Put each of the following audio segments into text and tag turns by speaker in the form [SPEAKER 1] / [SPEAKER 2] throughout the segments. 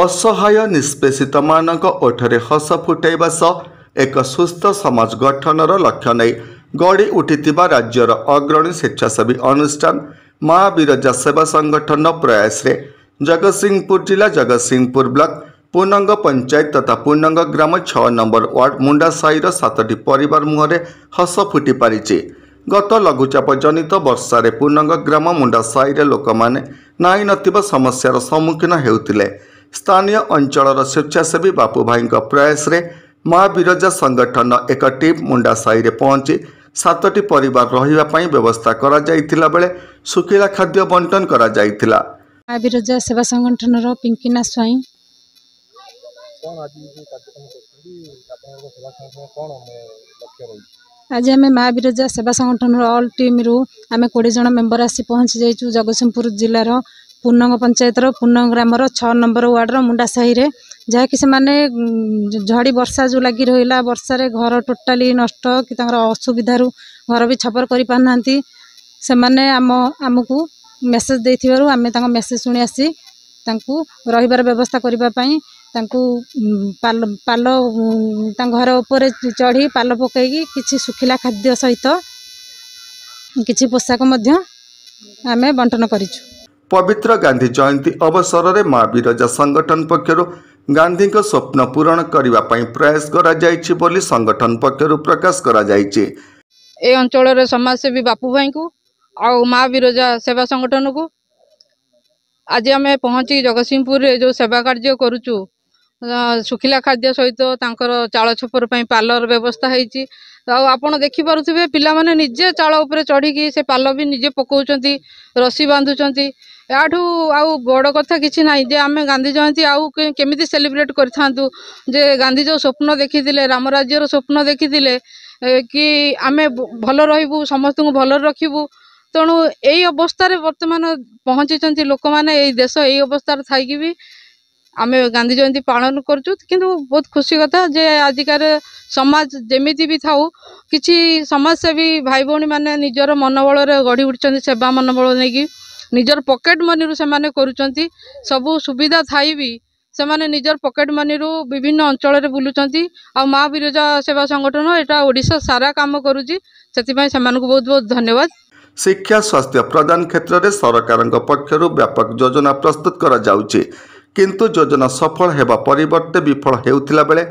[SPEAKER 1] असहाय निष्पेषित मानक ओठरे हस फुटाइबा सह एक सुस्थ समाज गठनर लक्ष्य नहीं गढ़ी उठिथिबा राज्यर अग्रणी स्वेच्छासेवी अनुष्ठान माँ बिरजा सेवा संगठन प्रयास रे जगतसिंहपुर जिला जगतसिंहपुर ब्लॉक पूर्णंग पंचायत तथा पूर्णंग ग्राम 6 नंबर वार्ड मुंडा साईर 7टी परिवार मुहरे हस फुटी पारिछि। गत लघुचाप जनित वर्षा पूर्णंग ग्राम मुंडा साईरे लोक माने नाई नथिबा समस्यार सम्मुखीन हेउथिले। स्थानीय अंचल स्वेच्छासेवी बापू भाई प्रयास रे माँ बिरजा संगठन एक टीम मुंडा साई रे पहुंची 7टी परिवार रहिबा पई व्यवस्था करा जाइथिला बेले सुखिला खाद्य बंटन करा जाइथिला।
[SPEAKER 2] माँ बिरजा सेवा संगठन रो पिंकिना स्वाई आज आम माँ बिरजा सेवा संगठन ऑल टीम रु आम 20 जन मेंबर आसी पहुंची जाइछु जगतसिंहपुर जिलार पूर्णंग पंचायत पूर्णंग ग्राम 6 नंबर वार्ड मुंडा साही रे जहाँकि से माने झड़ी वर्षा जो लगी रहा वर्षा रे घर टोटाली नष्ट कि असुविधा घर भी छपर कर पाना से माने आमको मेसेज देथिबारु आमे तांको मेसेज सुनी आसी तांको रहिबार व्यवस्था करने पाल घर उपर चढ़ी पाल पकईकी किछि सुखिला खाद्य सहित किछि पोशाक आमे बंटन करिछु।
[SPEAKER 1] पवित्र गांधी जयंती अवसर में माँ बिरजा संगठन पक्षर गांधी को स्वप्न पूरण करने प्रयास करा जाइछि बोली संगठन पक्षर प्रकाश करा जाइछि।
[SPEAKER 3] ए अंचल समाजसेवी बापू भाई को आउ माँ बिरजा सेवा संगठन को आज आम पहुँची जगतसिंहपुर जो सेवा कार्य करुचु सुखिला खाद्य सहित तांकर चाल छपर पालर व्यवस्था होती आपण देखी पारुथिबे पिला माने निजे चाल उपरे चढ़ी से पाल भी निजे पकाउचंती रस्सी बांधुचंती याठू आउ बड़ कथा किछि नाही जे आमे गांधी जयंती आउ केमिति सेलिब्रेट करथांतु जे गांधी जो स्वप्न देखिथिले राम राज्यर स्वप्न देखिथिले कि आमे भल रहिबु समस्त को भल रखिबु तेणु यही अवस्था वर्तमान पहुंची लोक मैंने देश यही अवस्था थी भी आम गांधी जयंती पालन करूँ किंतु बहुत खुशी कथा जे आजिकार समाज जेमिति भी थाउ किछि समाजसेवी भाई भौणी माने निजर मनोबल गढ़ी उठिछन्ति सेवा मनोबल नहीं निजर पॉकेट मनी रु से माने करूछन्ति सबु सुविधा थाई भी से माने निजर पॉकेट मनी रु विभिन्न अंचल रे बुलुछन्ति आ माँ बिरजा सेवा संगठन एटा ओडिशा सारा काम करूची सेति से बहुत बहुत धन्यवाद।
[SPEAKER 1] शिक्षा स्वास्थ्य प्रदान क्षेत्र में सरकार पक्षर व्यापक योजना प्रस्तुत करा जाउछि किंतु योजना सफल हेबा परिवर्ते विफल हेउथिला बेले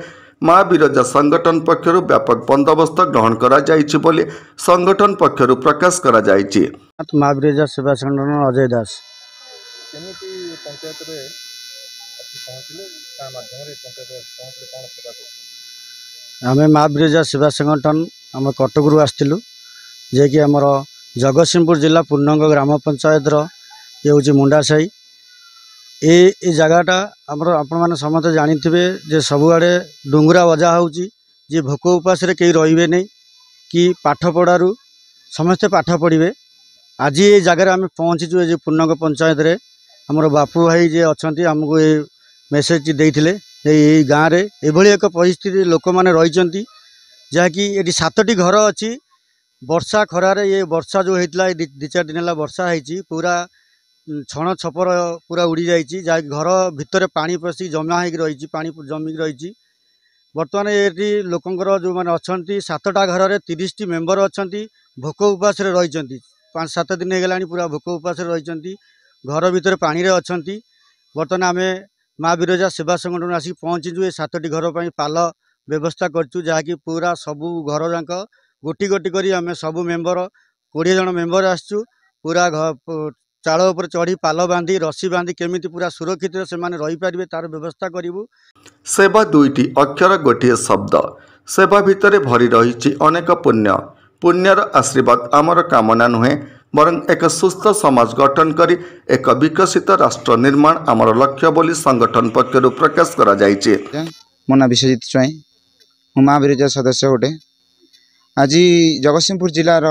[SPEAKER 1] माँ बिरजा संगठन पक्षर व्यापक बंदोबस्त ग्रहण करा जाइछि बोली संगठन पक्षर प्रकाश करा जाइछि।
[SPEAKER 4] माँ बिरजा सेवा संगठन अजय दास आम माँ बिरजा सेवा संगठन आम कटक आसलु जे कि आमर जगतसिंहपुर जिला पूर्णंग ग्राम पंचायत ये हूँ मुंडा साई ए जगहटा आमर आपण मैंने समस्त जानिथिबे जे सबुआड़े डुंगरा वजा होउची जे भोक उपास रे कहीं रहिबे नहीं कि पाठ पढ़ारू समस्ते पाठ पढ़िबे। आज ये जगह आम पहुँचीचु जे पूर्णंग पंचायत रे आमर बापू भाई जे अछंती हमको ये मेसेज देइथिले ये गाँव रे एभली एक परिस्थिति लोक माने रहिचंती जहाँकि ये 7टी घर अच्छी वर्षा खरारे ये वर्षा जो होता है 2-4 दिन है वर्षा होती पूरा छण छपर पूरा उड़ी जाइए जहाँ घर भितर पानी पशि जमा हो रही पानी जमिक रही बर्तमान ये लोकंर जो मैंने अच्छा 7टा घर में 30टी मेम्बर अच्छा भोक उपास रही 5-7 दिन हो गला पूरा भोक उपास रही घर भितर पानी अच्छा बर्तमान आम माँ बिरजा सेवा संगठन आसिक पहुँचीचु ये 7टी घर पर पाल व्यवस्था करूँ जहाँकि पूरा सबू घर जाक गोटी गोटी करी आम सबू मेम्बर 20 जन मेम्बर आसचु पूरा चाल उपर चढ़ी पाल बांधी रस्सी बांधी केमिति पूरा सुरक्षित से माने रही पारिबे तार व्यवस्था करिवु।
[SPEAKER 1] सेवा 2टी अक्षर गोटे शब्द सेवा भितर भरी रही अनेक पुण्य पुण्यर आशीर्वाद आमर कामना नुहे बरं एक सुस्थ समाज गठन करी एक विकसित राष्ट्र निर्माण आमर लक्ष्य बोली संगठन पक्षर प्रकाश करा जाइछे।
[SPEAKER 5] मो ना विश्वजित स्वाई मो माँ बिरजा सदस्य गोटे आज जगतसिंहपुर जिलार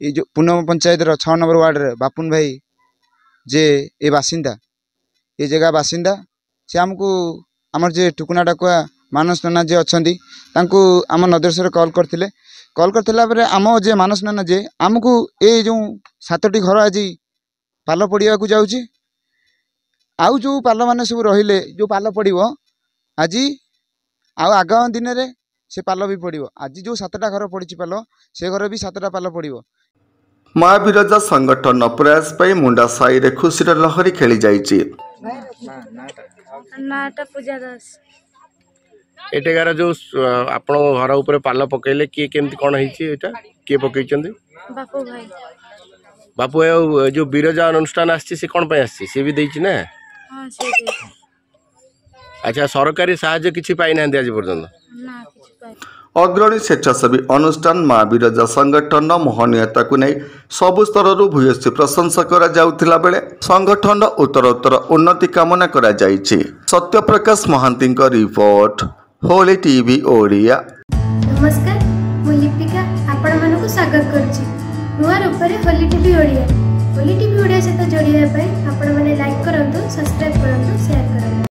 [SPEAKER 5] ये जो पूर्णंग पंचायत 6 नंबर वार्ड रे बापुन भाई जे ए बासिंदा ये जगह बासिंदा से आमको आमर जे टुकुना डाकुआ मानस नाना जे अच्छी आम नदेश्वर कॉल करते आम जे मानस नाना जे आमको ये जो 7टी घर आज पाल पड़िया जाऊँगी आउ जो पाल मैंने सब रहिले जो पाल पड़ो आज आगामी दिन में से पाल भी पड़ो आज जो 7टा घर पड़ी पाल से घर भी 7टा पाल पड़ो।
[SPEAKER 1] माँ बिरजा संगठन प्रयास पाई मुंडा साई रे खुशीर लहरी खेली जाइछि।
[SPEAKER 6] नाटा पूजा दास
[SPEAKER 7] एटेगार जो आपण घर ऊपर पाल पकेले किए केमती कौन है किए पकईचंदी
[SPEAKER 6] बापू भाई
[SPEAKER 7] बापू जो बिरजा अनुष्ठान आसी से कौन पे आसी से भी देछि ना।
[SPEAKER 6] हाँ से
[SPEAKER 1] अच्छा सरकारी साहाय्य किछि पाई ना आज पर्यंत
[SPEAKER 6] ना किछि पाई।
[SPEAKER 1] अग्रणी स्वेच्छासेवी अनुष्ठान माँ बिरजा संगठन मोहनीयता को नहीं सबु स्तर भूयसी प्रशंसा करा जाउथिला बेले संगठन उत्तरोत्तर उन्नति कामना करा जाइछि। Satyaprakash Mahanti report Holi TV Odia.
[SPEAKER 8] नमस्कार मु लिपिका आपण मानक स्वागत करछि नुआ रूपरे होली टीवी ओडिया। होली टीवी ओडिया सहित जोड़िया आपण माने लाइक करंतु सब्सक्राइब करंतु शेयर करंतु।